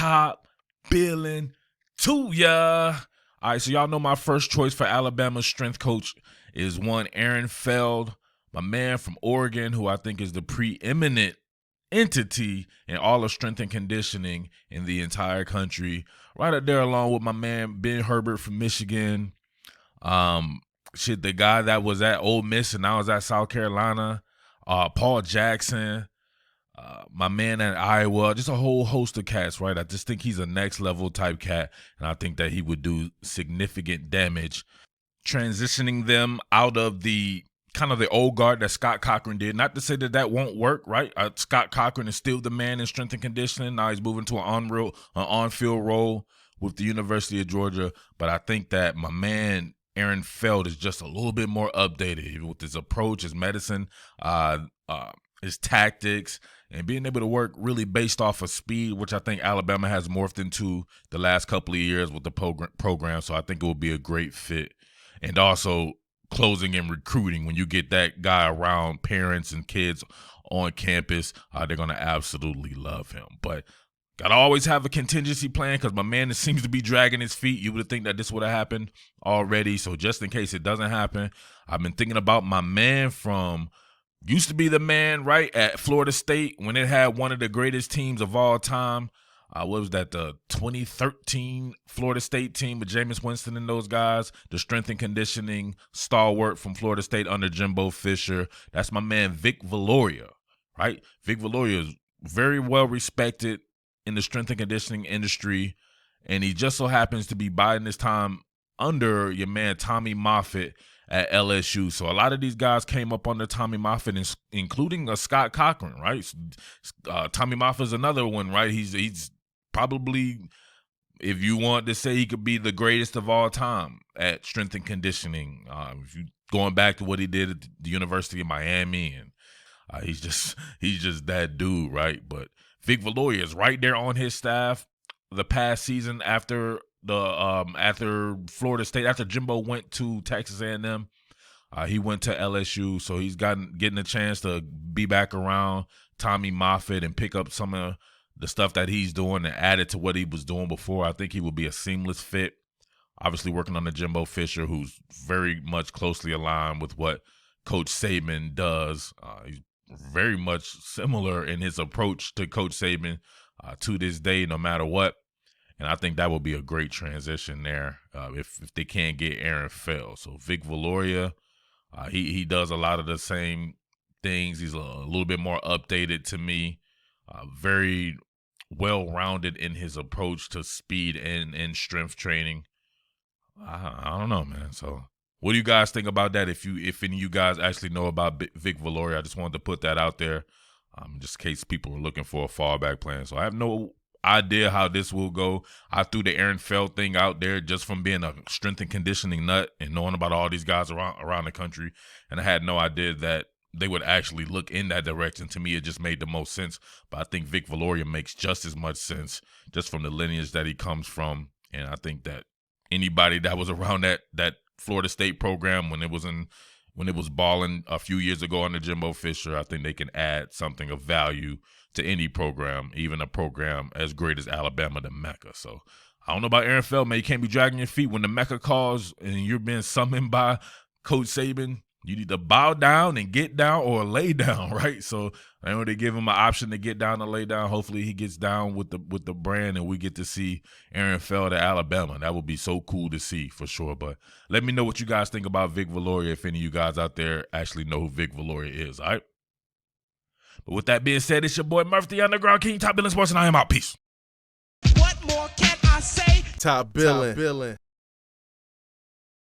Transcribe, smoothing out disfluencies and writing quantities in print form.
top billing to ya. All right, so y'all know my first choice for Alabama's strength coach is one Aaron Feld, my man from Oregon, who I think is the preeminent entity in all of strength and conditioning in the entire country. Right up there along with my man Ben Herbert from Michigan. The guy that was at Ole Miss and now is at South Carolina. Paul Jackson. My man at Iowa, just a whole host of cats, right? I just think he's a next level type cat, and I think that he would do significant damage transitioning them out of the kind of the old guard that Scott Cochran did. Not to say that that won't work, right? Scott Cochran is still the man in strength and conditioning. Now he's moving to an on-field role with the University of Georgia, but I think that my man Aaron Feld is just a little bit more updated with his approach, his medicine, his tactics, and being able to work really based off of speed, which I think Alabama has morphed into the last couple of years with the program. So I think it will be a great fit. And also closing and recruiting, when you get that guy around parents and kids on campus, they're going to absolutely love him. But got to always have a contingency plan because my man seems to be dragging his feet. You would think that this would have happened already. So just in case it doesn't happen, I've been thinking about my man from used to be the man, right, at Florida State when it had one of the greatest teams of all time. What was that, the 2013 Florida State team with Jameis Winston and those guys, the strength and conditioning stalwart from Florida State under Jimbo Fisher. That's my man Vic Viloria, right? Vic Viloria is very well respected in the strength and conditioning industry, and he just so happens to be biding his time under your man Tommy Moffitt at LSU. So a lot of these guys came up under Tommy Moffitt, including Scott Cochran, right? Tommy Moffitt is another one, right? He's probably, if you want to say, he could be the greatest of all time at strength and conditioning. If you going back to what he did at the University of Miami, and he's just that dude, right? But Vic Viloria is right there on his staff. The past season after Florida State, after Jimbo went to Texas A&M, he went to LSU, so he's getting a chance to be back around Tommy Moffitt and pick up some of the stuff that he's doing and add it to what he was doing before. I think he will be a seamless fit. Obviously working on the Jimbo Fisher, who's very much closely aligned with what Coach Saban does. He's very much similar in his approach to Coach Saban to this day, no matter what. And I think that will be a great transition there if they can't get Aaron Feld. So Vic Viloria, he does a lot of the same things. He's a little bit more updated to me. Very well-rounded in his approach to speed and strength training. I don't know, man. So what do you guys think about that? If any of you guys actually know about Vic Viloria, I just wanted to put that out there just in case people are looking for a fallback plan. So I have no idea how this will go. I threw the Aaron Feld thing out there just from being a strength and conditioning nut and knowing about all these guys around the country, and I had no idea that they would actually look in that direction. To me, it just made the most sense. But I think Vic Viloria makes just as much sense just from the lineage that he comes from, and I think that anybody that was around that Florida State program when it was balling a few years ago under Jimbo Fisher, I think they can add something of value to any program, even a program as great as Alabama, the Mecca. So I don't know about Aaron Feld, man. You can't be dragging your feet when the Mecca calls and you're being summoned by Coach Saban. You need to bow down and get down or lay down, right? So I know they give him an option to get down or lay down. Hopefully he gets down with the brand and we get to see Aaron Feld at Alabama. That would be so cool to see for sure. But let me know what you guys think about Vic Viloria, if any of you guys out there actually know who Vic Viloria is, all right? But with that being said, it's your boy Murf, the Underground King, Top Billing Sports, and I am out. Peace. What more can I say? Top billing.